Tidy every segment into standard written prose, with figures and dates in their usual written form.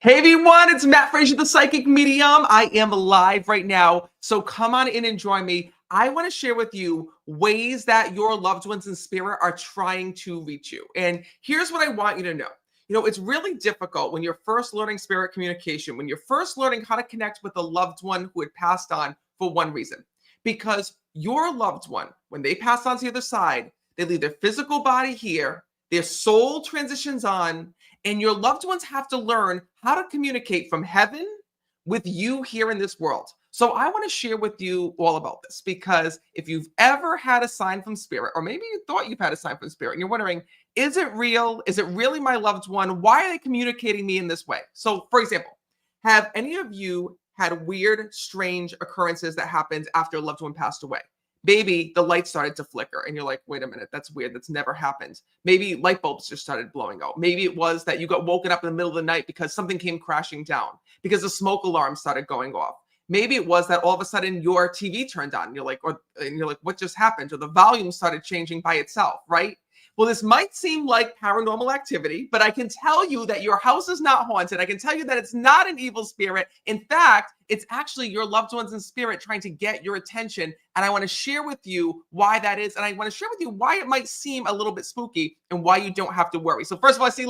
Hey everyone, it's Matt Frazier, the Psychic Medium. I am live right now, so come on in and join me. I want to share with you ways that your loved ones in spirit are trying to reach you. And here's what I want you to know. It's really difficult when you're first learning spirit communication, when you're first learning how to connect with a loved one who had passed on for one reason. Because your loved one, when they pass on to the other side, they leave their physical body here, their soul transitions on, and your loved ones have to learn how to communicate from heaven with you here in this world. So I want to share with you all about this because if you've ever had a sign from spirit, or maybe you thought you've had a sign from spirit and you're wondering, is it real? Is it really my loved one? Why are they communicating me in this way? So for example, have any of you had weird, strange occurrences that happened after a loved one passed away? Maybe the light started to flicker and you're like, wait a minute, that's weird. That's never happened. Maybe light bulbs just started blowing out. Maybe it was that you got woken up in the middle of the night because something came crashing down, because the smoke alarm started going off. Maybe it was that all of a sudden your TV turned on. You're like, what just happened? Or the volume started changing by itself, right? Well, this might seem like paranormal activity, but I can tell you that your house is not haunted. I can tell you that it's not an evil spirit. In fact, it's actually your loved ones in spirit trying to get your attention. And I want to share with you why that is. And I want to share with you why it might seem a little bit spooky and why you don't have to worry. So first of all, I see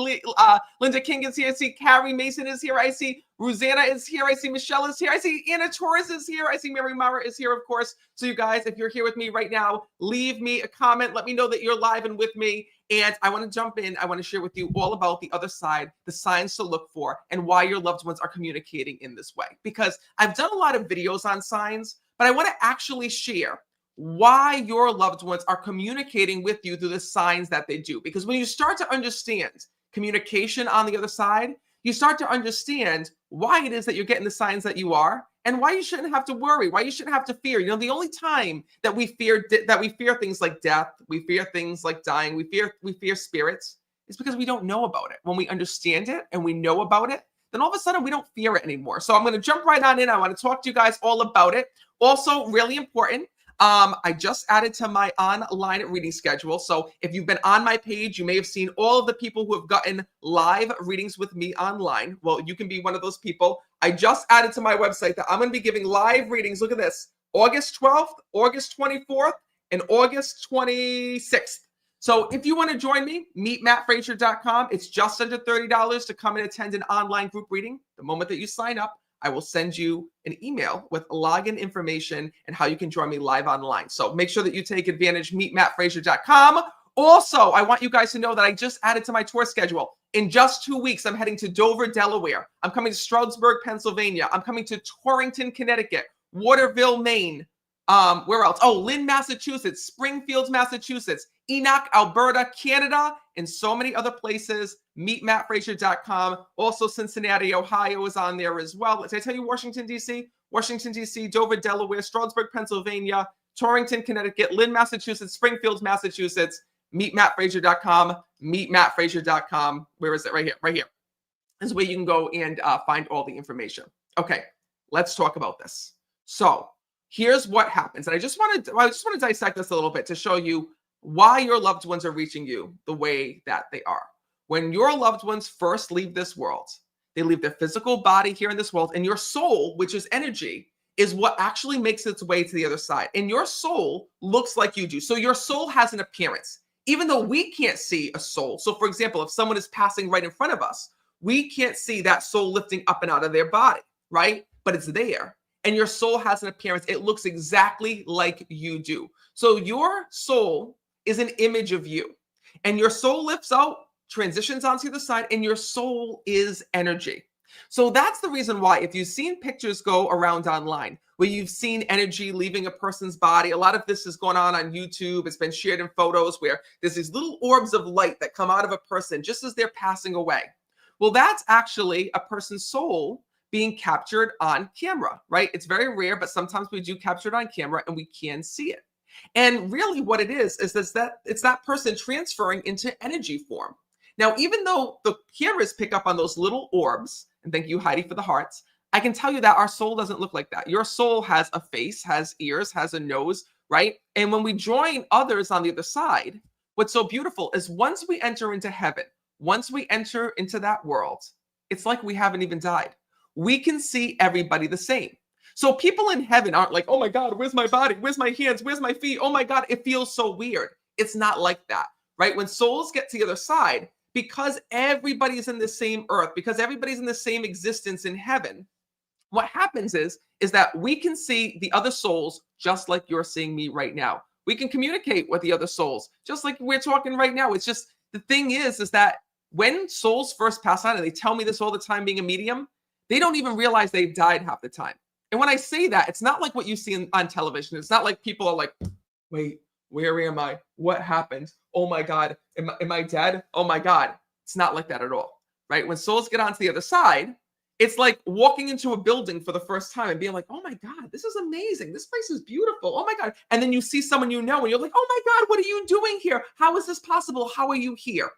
Linda King is here. I see Carrie Mason is here. I see Rosanna is here. I see Michelle is here. I see Anna Torres is here. I see Mary Mara is here, of course. So you guys, if you're here with me right now, leave me a comment. Let me know that you're live and with me. And I want to jump in. I want to share with you all about the other side, the signs to look for, and why your loved ones are communicating in this way. Because I've done a lot of videos on signs, but I want to actually share why your loved ones are communicating with you through the signs that they do. Because when you start to understand communication on the other side, you start to understand why it is that you're getting the signs that you are, and why you shouldn't have to worry, why you shouldn't have to fear. The only time that we fear things like death, we fear things like dying, we fear spirits, is because we don't know about it. When we understand it and we know about it, then all of a sudden we don't fear it anymore. So I'm going to jump right on in. I want to talk to you guys all about it. Also, really important, I just added to my online reading schedule. So if you've been on my page, you may have seen all of the people who have gotten live readings with me online. Well, you can be one of those people. I just added to my website that I'm going to be giving live readings. Look at this. August 12th, August 24th, and August 26th. So if you want to join me, meetmattfrazier.com. It's just under $30 to come and attend an online group reading. The moment that you sign up, I will send you an email with login information and how you can join me live online. So make sure that you take advantage, meetmattfrazier.com. Also, I want you guys to know that I just added to my tour schedule. In just 2 weeks, I'm heading to Dover, Delaware. I'm coming to Stroudsburg, Pennsylvania. I'm coming to Torrington, Connecticut, Waterville, Maine. Where else? Oh, Lynn, Massachusetts, Springfield, Massachusetts, Enoch, Alberta, Canada, and so many other places. MeetMattFrazier.com. Also, Cincinnati, Ohio is on there as well. Did I tell you Washington, D.C.? Washington, D.C., Dover, Delaware, Stroudsburg, Pennsylvania, Torrington, Connecticut, Lynn, Massachusetts, Springfield, Massachusetts. MeetMattFrazier.com. MeetMattFrazier.com. Where is it? Right here. Right here. This is where you can go and find all the information. Okay, let's talk about this. So here's what happens. And I just want to dissect this a little bit to show you why your loved ones are reaching you the way that they are. When your loved ones first leave this world, they leave their physical body here in this world, and your soul, which is energy, is what actually makes its way to the other side. And your soul looks like you do. So your soul has an appearance, even though we can't see a soul. So for example, if someone is passing right in front of us, we can't see that soul lifting up and out of their body, right? But it's there. And your soul has an appearance. It looks exactly like you do. So your soul is an image of you. And your soul lifts out, transitions onto the side, and your soul is energy. So that's the reason why if you've seen pictures go around online where you've seen energy leaving a person's body, a lot of this is going on YouTube. It's been shared in photos where there's these little orbs of light that come out of a person just as they're passing away. Well, that's actually a person's soul being captured on camera, right? It's very rare, but sometimes we do capture it on camera and we can see it. And really what it is that it's that person transferring into energy form. Now, even though the cameras pick up on those little orbs, and thank you, Heidi, for the hearts, I can tell you that our soul doesn't look like that. Your soul has a face, has ears, has a nose, right? And when we join others on the other side, what's so beautiful is once we enter into heaven, once we enter into that world, it's like we haven't even died. We can see everybody the same. So people in heaven aren't like, oh my God, where's my body? Where's my hands? Where's my feet? Oh my God, it feels so weird. It's not like that, right? When souls get to the other side, because everybody's in the same earth, because everybody's in the same existence in heaven, what happens is that we can see the other souls just like you're seeing me right now. We can communicate with the other souls just like we're talking right now. It's just the thing is that when souls first pass on, and they tell me this all the time being a medium, they don't even realize they've died half the time. And when I say that, it's not like what you see on television. It's not like people are like, wait, where am I? What happened? Oh my God, am I dead? Oh my God. It's not like that at all, right? When souls get onto the other side, it's like walking into a building for the first time and being like, oh my God, this is amazing. This place is beautiful. Oh my God. And then you see someone you know and you're like, oh my God, what are you doing here? How is this possible? How are you here?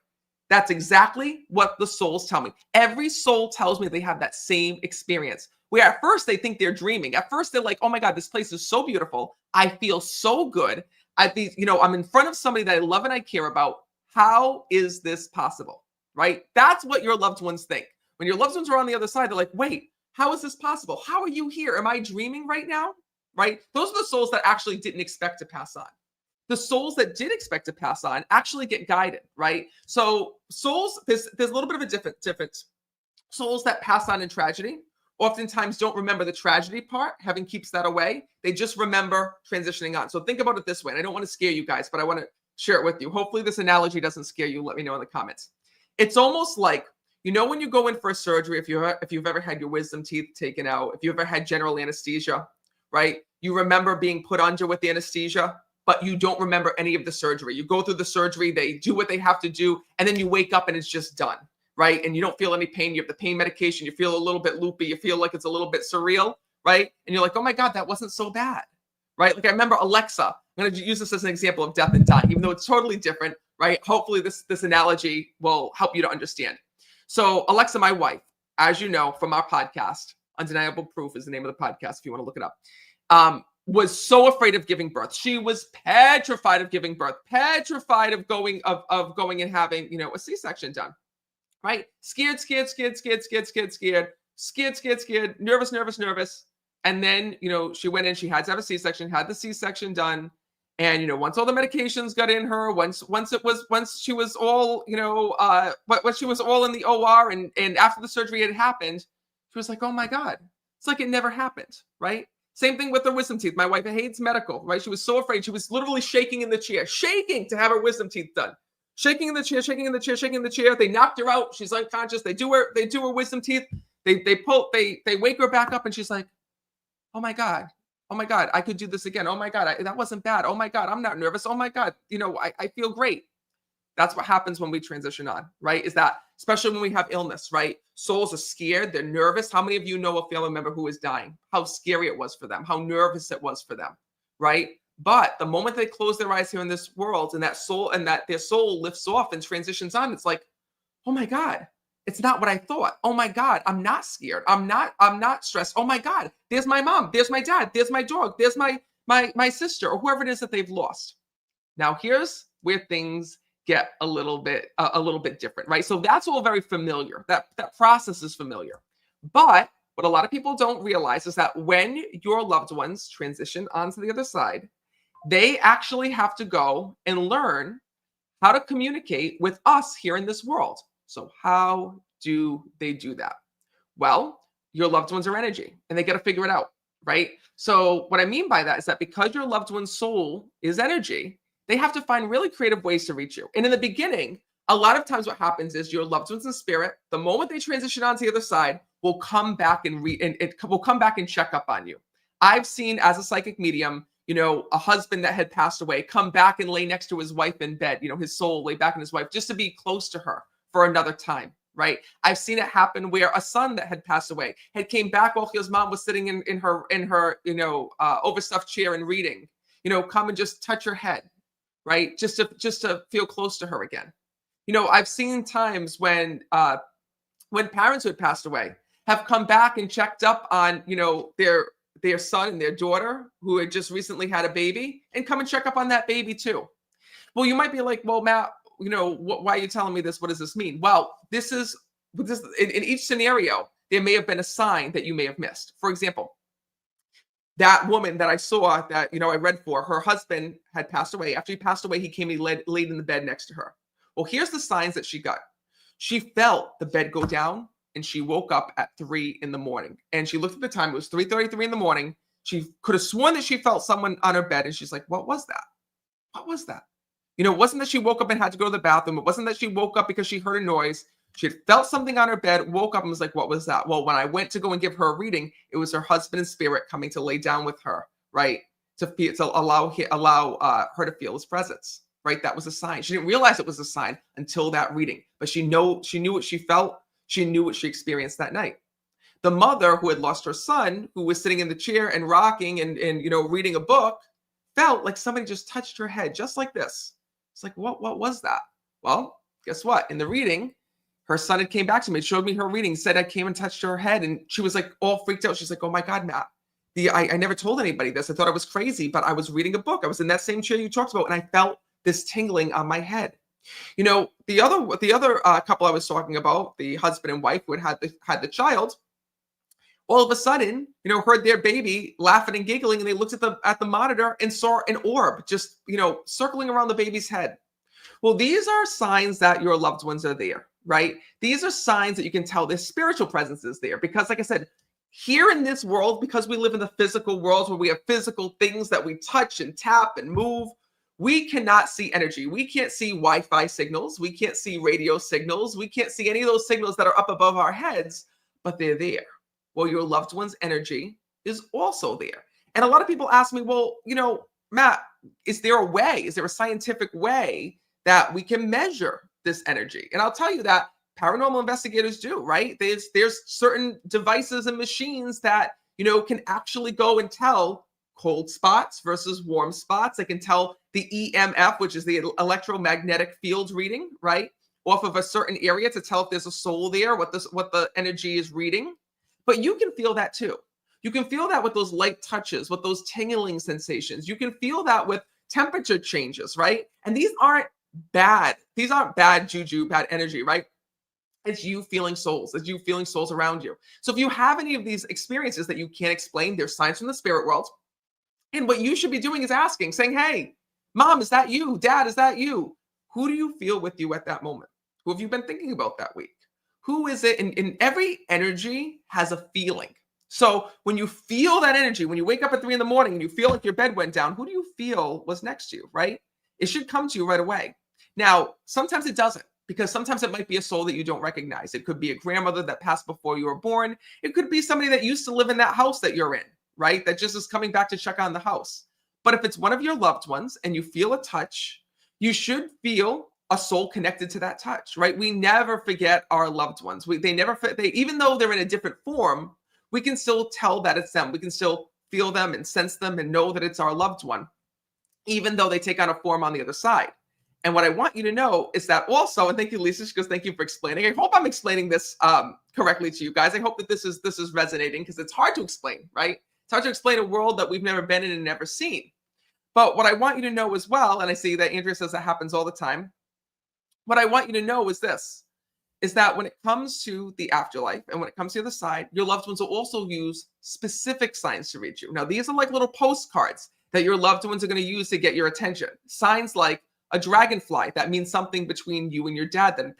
That's exactly what the souls tell me. Every soul tells me they have that same experience. Where at first they think they're dreaming. At first they're like, oh my God, this place is so beautiful. I feel so good. I'm in front of somebody that I love and I care about. How is this possible? Right? That's what your loved ones think. When your loved ones are on the other side, they're like, wait, how is this possible? How are you here? Am I dreaming right now? Right? Those are the souls that actually didn't expect to pass on. The souls that did expect to pass on actually get guided, right? So souls, there's a little bit of a difference. Souls that pass on in tragedy oftentimes don't remember the tragedy part. Heaven keeps that away. They just remember transitioning on. So think about it this way. And I don't want to scare you guys, but I want to share it with you. Hopefully this analogy doesn't scare you. Let me know in the comments. It's almost like, when you go in for a surgery, if you've ever had your wisdom teeth taken out, if you've ever had general anesthesia, right? You remember being put under with the anesthesia, but you don't remember any of the surgery. You go through the surgery, they do what they have to do, and then you wake up and it's just done, right? And you don't feel any pain. You have the pain medication. You feel a little bit loopy. You feel like it's a little bit surreal, right? And you're like, oh my God, that wasn't so bad, right? Like I remember Alexa. I'm going to use this as an example of death and dying, even though it's totally different, right? Hopefully this analogy will help you to understand. So Alexa, my wife, as you know from our podcast, Undeniable Proof is the name of the podcast if you want to look it up, was so afraid of giving birth. She was petrified of giving birth, petrified of going and having, a C-section done, right? Scared, nervous. And then, she went in, she had to have a C-section, had the C-section done. And, once all the medications got in her, once she was all, when she was all in the OR and after the surgery had happened, she was like, oh my God, it's like it never happened, right? Same thing with her wisdom teeth. My wife hates medical, right? She was so afraid. She was literally shaking in the chair, shaking to have her wisdom teeth done. Shaking in the chair. They knocked her out. She's unconscious. They do her wisdom teeth. They wake her back up and she's like, oh my God, I could do this again. Oh my God, that wasn't bad. Oh my God, I'm not nervous. Oh my God, I feel great. That's what happens when we transition on, right? Is that, especially when we have illness, right? Souls are scared. They're nervous. How many of you know a family member who is dying? How scary it was for them, how nervous it was for them, right? But the moment they close their eyes here in this world and that their soul lifts off and transitions on, it's like, oh my God, it's not what I thought. Oh my God, I'm not scared. I'm not stressed. Oh my God, there's my mom. There's my dad. There's my dog. There's my sister or whoever it is that they've lost. Now here's where things get a little bit different, right? So that's all very familiar. That process is familiar. But what a lot of people don't realize is that when your loved ones transition onto the other side, they actually have to go and learn how to communicate with us here in this world. So how do they do that? Well, your loved ones are energy and they got to figure it out, right? So what I mean by that is that because your loved one's soul is energy, they have to find really creative ways to reach you. And in the beginning, a lot of times what happens is your loved ones in spirit, the moment they transition onto the other side, will come back and will come back and check up on you. I've seen as a psychic medium, a husband that had passed away come back and lay next to his wife in bed, his soul lay back in his wife just to be close to her for another time, right? I've seen it happen where a son that had passed away had came back while his mom was sitting in her overstuffed chair and reading, come and just touch her head, right? Just to feel close to her again. I've seen times when parents who had passed away have come back and checked up on, their son and their daughter who had just recently had a baby and come and check up on that baby too. Well, you might be like, well, Matt, why are you telling me this? What does this mean? Well, this is But this, in each scenario, there may have been a sign that you may have missed. For example, that woman that I saw that, I read for, her husband had passed away. After he passed away, he came and laid in the bed next to her. Well, here's the signs that she got. She felt the bed go down and she woke up at 3 in the morning. And she looked at the time, it was 3:33 in the morning. She could have sworn that she felt someone on her bed. And she's like, what was that? What was that? It wasn't that she woke up and had to go to the bathroom. It wasn't that she woke up because she heard a noise. She had felt something on her bed, woke up and was like, what was that? Well, when I went to go and give her a reading, it was her husband in spirit coming to lay down with her, right? To allow her to feel his presence, right? That was a sign. She didn't realize it was a sign until that reading, but she knew what she felt. She knew what she experienced that night. The mother who had lost her son, who was sitting in the chair and rocking and reading a book, felt like somebody just touched her head just like this. It's like, what was that? Well, guess what? In the reading, her son had came back to me, showed me her reading, said I came and touched her head, and she was like all freaked out. She's like, oh my God, Matt. I never told anybody this. I thought I was crazy, but I was reading a book. I was in that same chair you talked about, and I felt this tingling on my head. The other couple I was talking about, the husband and wife who had the child, all of a sudden, heard their baby laughing and giggling, and they looked at the monitor and saw an orb just, circling around the baby's head. Well, these are signs that your loved ones are there, right? These are signs that you can tell their spiritual presence is there. Because like I said, here in this world, because we live in the physical world where we have physical things that we touch and tap and move, we cannot see energy. We can't see Wi-Fi signals. We can't see radio signals. We can't see any of those signals that are up above our heads, but they're there. Well, your loved one's energy is also there. And a lot of people ask me, well, Matt, is there a way? Is there a scientific way that we can measure this energy? And I'll tell you that paranormal investigators do, right? There's certain devices and machines that, can actually go and tell cold spots versus warm spots. They can tell the EMF, which is the electromagnetic field reading, right? Off of a certain area to tell if there's a soul there, what the energy is reading. But you can feel that too. You can feel that with those light touches, with those tingling sensations. You can feel that with temperature changes, right? And these aren't bad. These aren't bad juju, bad energy, right? It's you feeling souls. It's you feeling souls around you. So if you have any of these experiences that you can't explain, they're signs from the spirit world. And what you should be doing is asking, saying, hey, Mom, is that you? Dad, is that you? Who do you feel with you at that moment? Who have you been thinking about that week? Who is it? And every energy has a feeling. So when you feel that energy, when you wake up at 3 in the morning and you feel like your bed went down, who do you feel was next to you, right? It should come to you right away. Now, sometimes it doesn't, because sometimes it might be a soul that you don't recognize. It could be a grandmother that passed before you were born. It could be somebody that used to live in that house that you're in, right? That just is coming back to check on the house. But if it's one of your loved ones and you feel a touch, you should feel a soul connected to that touch, right? We never forget our loved ones. Even though they're in a different form, we can still tell that it's them. We can still feel them and sense them and know that it's our loved one, even though they take on a form on the other side. And what I want you to know is that also, and thank you, Lisa, because thank you for explaining. I hope I'm explaining this correctly to you guys. I hope that this is resonating, because it's hard to explain, right? It's hard to explain a world that we've never been in and never seen. But what I want you to know as well, and I see that Andrea says that happens all the time. What I want you to know is this, is that when it comes to the afterlife and when it comes to the other side, your loved ones will also use specific signs to reach you. Now, these are like little postcards that your loved ones are going to use to get your attention. Signs like a dragonfly, that means something between you and your dad that had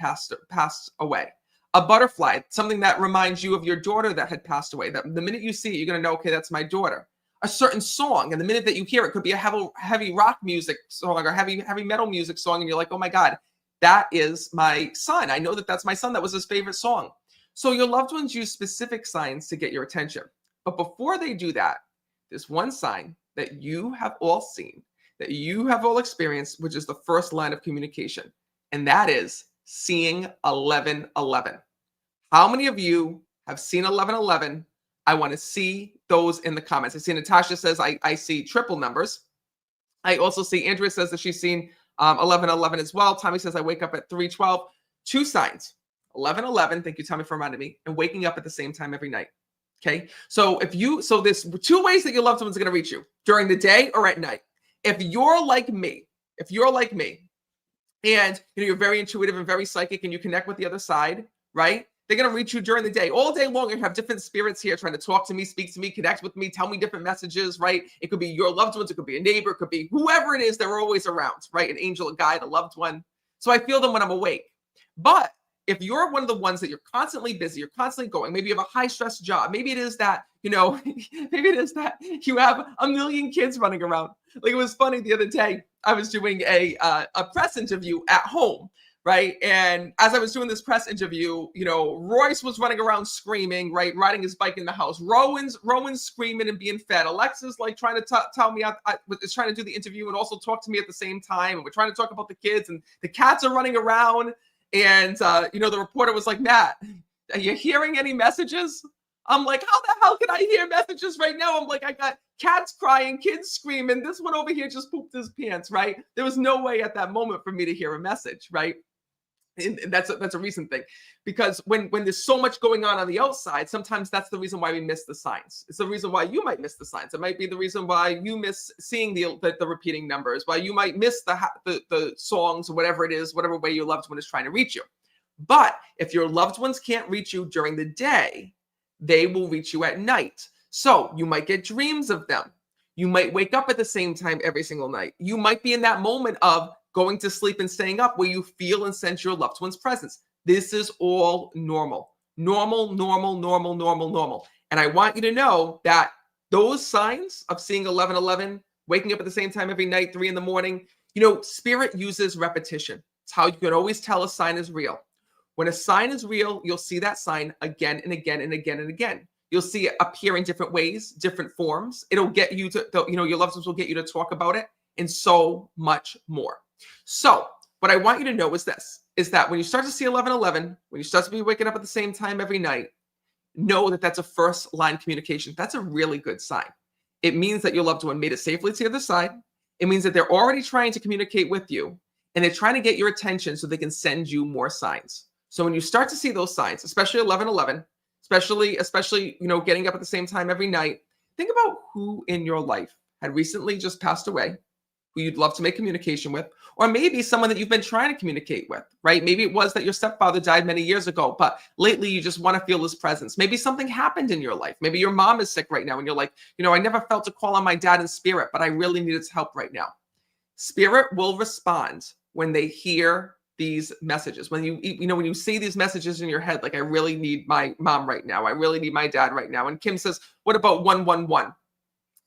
passed away. A butterfly, something that reminds you of your daughter that had passed away. That the minute you see it, you're going to know, okay, that's my daughter. A certain song, and the minute that you hear it, could be a heavy rock music song or heavy metal music song, and you're like, oh my God, that is my son. I know that that's my son. That was his favorite song. So your loved ones use specific signs to get your attention. But before they do that, there's one sign that you have all seen, that you have all experienced, which is the first line of communication. And that is seeing 1111. How many of you have seen 1111? I want to see those in the comments. I see Natasha says, I see triple numbers. I also see Andrea says that she's seen 1111 as well. Tommy says, I wake up at 3:12. Two signs, 1111. Thank you, Tommy, for reminding me. And waking up at the same time every night. Okay. So there's two ways that your loved one's going to reach you: during the day or at night. If you're like me, and you're very intuitive and very psychic and you connect with the other side, right? They're going to reach you during the day. All day long, you have different spirits here trying to talk to me, speak to me, connect with me, tell me different messages, right? It could be your loved ones. It could be a neighbor. It could be whoever it is. They're always around, right? An angel, a guide, a loved one. So I feel them when I'm awake. But if you're one of the ones that you're constantly busy, you're constantly going, maybe you have a high stress job. Maybe it is that, maybe it is that you have a million kids running around. Like, it was funny the other day, I was doing a press interview at home, right? And as I was doing this press interview, Royce was running around screaming, right? Riding his bike in the house. Rowan's screaming and being fed. Alexa's like trying to tell me, is trying to do the interview and also talk to me at the same time. And we're trying to talk about the kids, and the cats are running around. And, the reporter was like, Matt, are you hearing any messages? I'm like, how the hell can I hear messages right now? I'm like, I got cats crying, kids screaming. This one over here just pooped his pants, right? There was no way at that moment for me to hear a message, right? And that's a recent thing, because when there's so much going on the outside, sometimes that's the reason why we miss the signs. It's the reason why you might miss the signs. It might be the reason why you miss seeing the repeating numbers, why you might miss the songs or whatever it is, whatever way your loved one is trying to reach you. But if your loved ones can't reach you during the day, they will reach you at night. So you might get dreams of them. You might wake up at the same time every single night. You might be in that moment of going to sleep and staying up where you feel and sense your loved one's presence. This is all normal. Normal. And I want you to know that those signs of seeing 1111, waking up at the same time every night, 3 a.m, spirit uses repetition. It's how you can always tell a sign is real. When a sign is real, you'll see that sign again and again and again and again. You'll see it appear in different ways, different forms. It'll get you to, your loved ones will get you to talk about it, and so much more. So what I want you to know is this, is that when you start to see 1111, when you start to be waking up at the same time every night, know that that's a first line communication. That's a really good sign. It means that your loved one made it safely to the other side. It means that they're already trying to communicate with you, and they're trying to get your attention so they can send you more signs. So when you start to see those signs, especially 1111, especially getting up at the same time every night, think about who in your life had recently just passed away, who you'd love to make communication with, or maybe someone that you've been trying to communicate with, right? Maybe it was that your stepfather died many years ago, but lately you just want to feel his presence. Maybe something happened in your life. Maybe your mom is sick right now and you're like, I never felt to call on my dad in spirit, but I really need his help right now. Spirit will respond when they hear these messages. When you see these messages in your head, like, I really need my mom right now. I really need my dad right now. And Kim says, what about 111?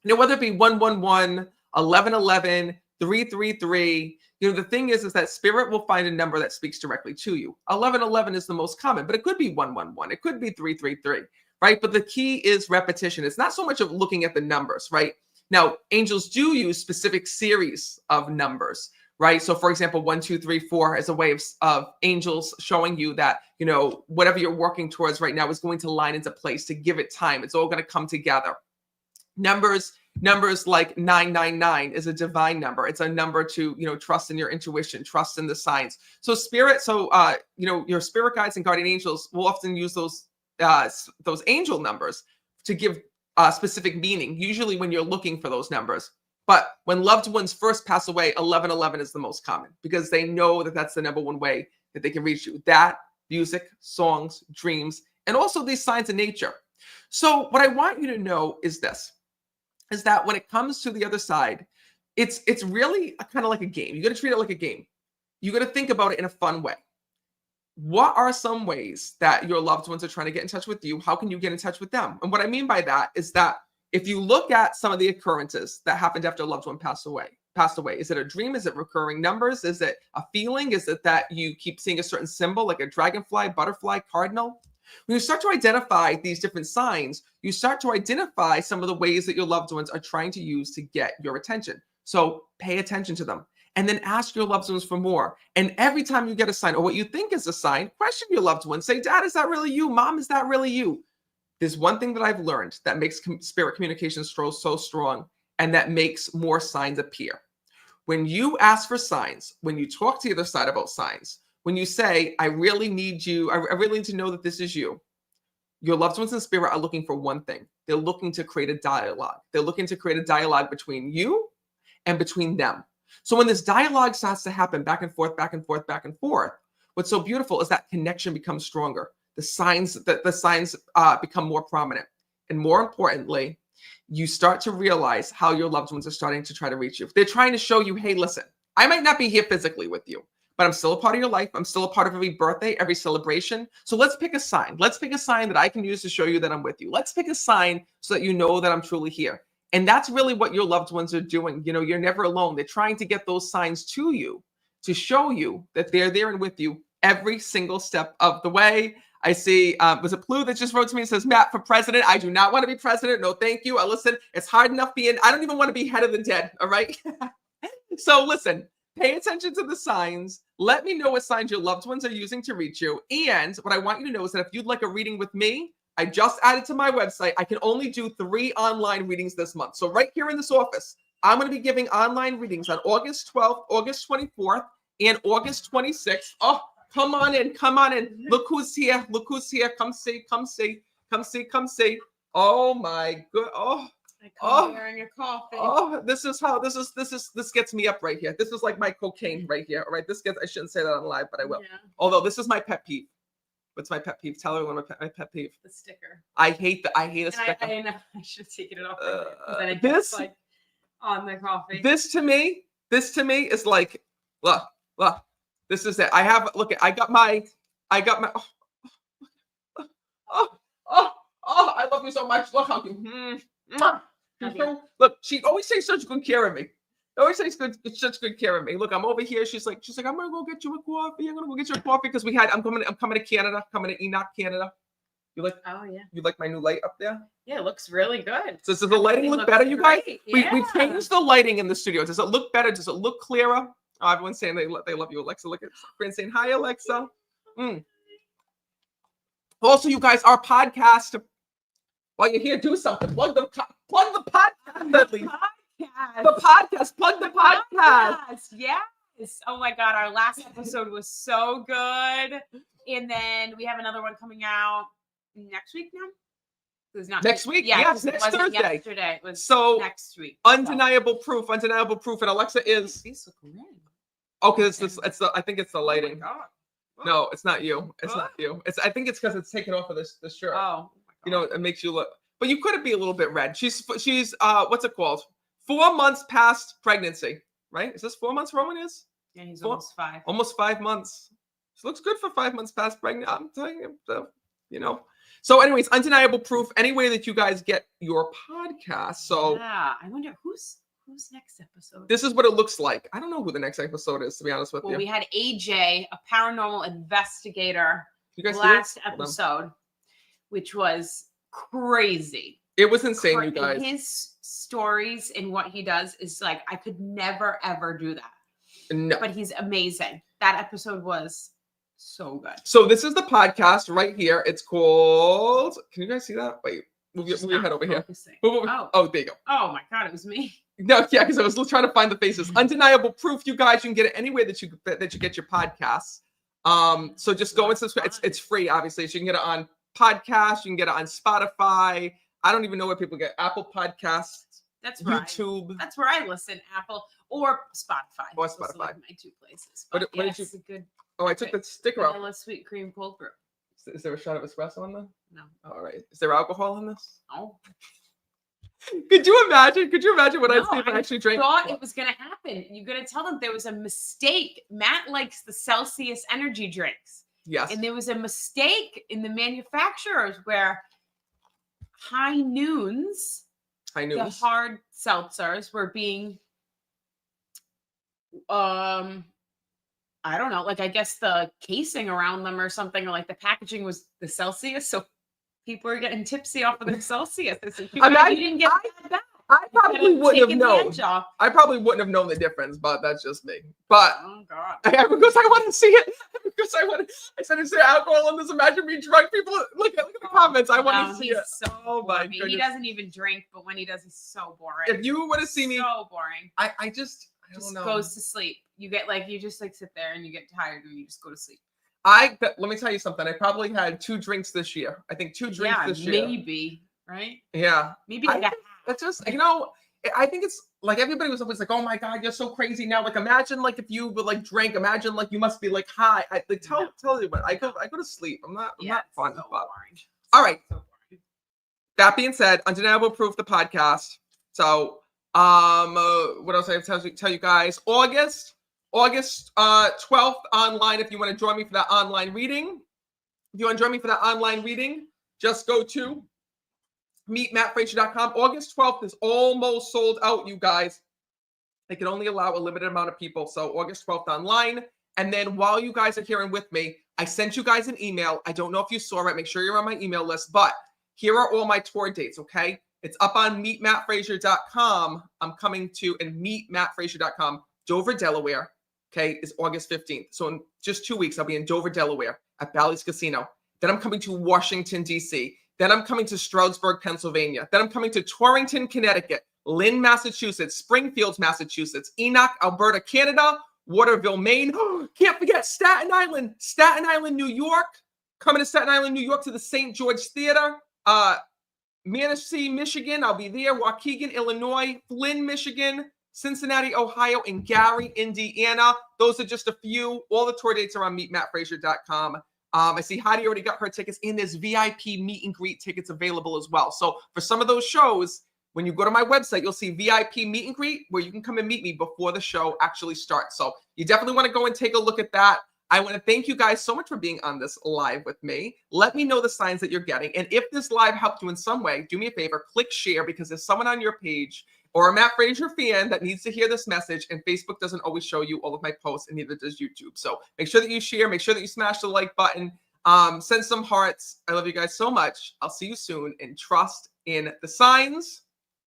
Whether it be 111, 1111, 333, the thing is that spirit will find a number that speaks directly to you. 1111 is the most common, but it could be 111. It could be 333, right? But the key is repetition. It's not so much of looking at the numbers, right? Now, angels do use specific series of numbers, right? So for example, 1, 2, 3, 4 is a way of angels showing you that, whatever you're working towards right now is going to line into place, to give it time. It's all going to come together. Numbers like 999 is a divine number. It's a number to, trust in your intuition, trust in the signs. So your spirit guides and guardian angels will often use those angel numbers to give specific meaning, usually when you're looking for those numbers. But when loved ones first pass away, 1111 is the most common, because they know that that's the number one way that they can reach you. That, music, songs, dreams, and also these signs of nature. So what I want you to know is this, is that when it comes to the other side, it's really kind of like a game. You got to treat it like a game. You got to think about it in a fun way. What are some ways that your loved ones are trying to get in touch with you? How can you get in touch with them? And what I mean by that is that if you look at some of the occurrences that happened after a loved one passed away, is it a dream? Is it recurring numbers? Is it a feeling? Is it that you keep seeing a certain symbol, like a dragonfly, butterfly, cardinal? When you start to identify these different signs, you start to identify some of the ways that your loved ones are trying to use to get your attention. So pay attention to them, and then ask your loved ones for more. And every time you get a sign, or what you think is a sign, question your loved one. Say, Dad, is that really you? Mom, is that really you? There's one thing that I've learned that makes spirit communication so strong, and that makes more signs appear. When you ask for signs, when you talk to the other side about signs, when you say, I really need you, I really need to know that this is you, your loved ones in spirit are looking for one thing. They're looking to create a dialogue. They're looking to create a dialogue between you and between them. So when this dialogue starts to happen back and forth, what's so beautiful is that connection becomes stronger. the signs become more prominent. And more importantly, you start to realize how your loved ones are starting to try to reach you. They're trying to show you, hey, listen, I might not be here physically with you, but I'm still a part of your life. I'm still a part of every birthday, every celebration. So let's pick a sign. Let's pick a sign that I can use to show you that I'm with you. Let's pick a sign so that you know that I'm truly here. And that's really what your loved ones are doing. You know, you're never alone. They're trying to get those signs to you to show you that they're there and with you every single step of the way. I see, was it Blue that just wrote to me and says, Matt, for president, I do not want to be president. No, thank you. Listen, it's hard enough I don't even want to be head of the dead. All right. So listen, pay attention to the signs. Let me know what signs your loved ones are using to reach you. And what I want you to know is that if you'd like a reading with me, I just added to my website. I can only do 3 online readings this month. So right here in this office, I'm going to be giving online readings on August 12th, August 24th, and August 26th. Oh, come on in, come on in. Look who's here. Look who's here. Come see, come see, come see, come see. Oh my good. Oh, wearing a coffee. Oh, this gets me up right here. This is like my cocaine right here. All right. I shouldn't say that on live, but I will. Yeah. Although this is my pet peeve. What's my pet peeve? Tell everyone my pet peeve. The sticker. I hate a sticker. I know. I should have taken it off. Then it gets like on the coffee. This to me is like, look. This is it. I got my. I love you so much. Look how you. Look, she always takes such good care of me. Such good care of me. Look, I'm over here. She's like, I'm gonna go get you a coffee. I'm gonna go get you a coffee because I'm coming to Canada. Coming to Enoch, Canada. You like? Oh yeah. You like my new light up there? Yeah, it looks really good. So does the lighting look better, you guys? Yeah. We changed the lighting in the studio. Does it look better? Does it look clearer? Oh, everyone's saying they love you, Alexa. Look at friends saying hi, Alexa. Also, you guys, our podcast. While you're here, do something. Plug the podcast at least. The podcast. Plug the podcast. Yes. Oh my God. Our last episode was so good. And then we have another one coming out next week now. It was not next week. Yeah, yes, next Thursday. Yesterday. It was so next week. Undeniable proof. And Alexa is. These look red. Okay, I think it's the lighting. Oh no, it's not you. It's not you. I think it's because it's taken off of this shirt. Oh. You know, it makes you look, but you could be a little bit red. She's what's it called? 4 months past pregnancy, right? Is this 4 months Roman is? Yeah, he's almost 5. Almost 5 months. She looks good for 5 months past pregnant. I'm telling you, so, you know. So anyways, undeniable proof, any way that you guys get your podcast. So yeah, I wonder who's next episode. This is what it looks like. I don't know who the next episode is, to be honest with you. Well, we had AJ, a paranormal investigator, you guys last episode. Which was crazy. It was insane, you guys. His stories and what he does is like, I could never, ever do that. No. But he's amazing. That episode was so good. So this is the podcast right here. It's called, can you guys see that? Wait, move your head over here. Oh, there you go. Oh my God, it was me. No, yeah, because I was trying to find the faces. Undeniable proof, you guys. You can get it anywhere that you get your podcasts. So just go and subscribe. It's free, obviously. So you can get it on podcast, you can get it on Spotify. I don't even know where people get Apple Podcasts. That's right. YouTube. That's where I listen. Apple or Spotify. Or Spotify. Like my 2 places. What did you? Good. Oh, I took the sticker off. Vanilla sweet cream cold brew. Is there a shot of espresso in there? No. All right. Is there alcohol in this? No. Could you imagine? What I'd say if I actually drank? I thought it was going to happen. You're going to tell them there was a mistake. Matt likes the Celsius energy drinks. Yes. And there was a mistake in the manufacturers where High Noons, the hard seltzers, were being, I don't know, like I guess the casing around them or something, or like the packaging was the Celsius. So people are getting tipsy off of the Celsius. You didn't get that back. I probably wouldn't have known. I probably wouldn't have known the difference, but that's just me. But oh God, because I want to see it. I said, is there alcohol in this? Imagine me drunk. People look at the comments. I want to see it. So boring. He doesn't even drink, but when he does, he's so boring. If you want to see me, so boring. I don't know. Goes to sleep. You get you just sit there and you get tired and you just go to sleep. Let me tell you something. I probably had 2 drinks this year. I think 2 drinks this year. Maybe, right? Yeah. Maybe like it's just, you know, I think it's like everybody was always like, "Oh my God, you're so crazy now." Like, imagine like if you would like drank. Imagine like you must be like high. Like tell you what. I go to sleep. I'm not fun. So But boring. all right. So boring. That being said, Undeniable Proof, the podcast. So, what else I have to tell you guys? August 12th online. If you want to join me for that online reading, just go to meetmattfrazier.com. August 12th is almost sold out, you guys. They can only allow a limited amount of people. So August 12th online. And then while you guys are here and with me, I sent you guys an email. I don't know if you saw it. Make sure you're on my email list. But here are all my tour dates, okay? It's up on meetmattfrazier.com. I'm coming to, and meetmattfrazier.com, Dover, Delaware, okay, is August 15th. So in just 2 weeks, I'll be in Dover, Delaware at Bally's Casino. Then I'm coming to Washington, D.C. Then I'm coming to Stroudsburg, Pennsylvania. Then I'm coming to Torrington, Connecticut, Lynn, Massachusetts, Springfield, Massachusetts, Enoch, Alberta, Canada, Waterville, Maine. Can't forget Staten Island, New York. Coming to Staten Island, New York to the St. George Theater. Manistee, Michigan. I'll be there. Waukegan, Illinois. Flynn, Michigan. Cincinnati, Ohio, and Gary, Indiana. Those are just a few. All the tour dates are on meetmattfrazier.com. I see Heidi already got her tickets, and there's VIP meet and greet tickets available as well. So for some of those shows, when you go to my website, you'll see VIP meet and greet where you can come and meet me before the show actually starts. So you definitely want to go and take a look at that. I want to thank you guys so much for being on this live with me. Let me know the signs that you're getting. And if this live helped you in some way, do me a favor, click share, because there's someone on your page or a Matt Frazier fan that needs to hear this message, and Facebook doesn't always show you all of my posts, and neither does YouTube. So make sure that you share, make sure that you smash the like button, send some hearts. I love you guys so much. I'll see you soon, and trust in the signs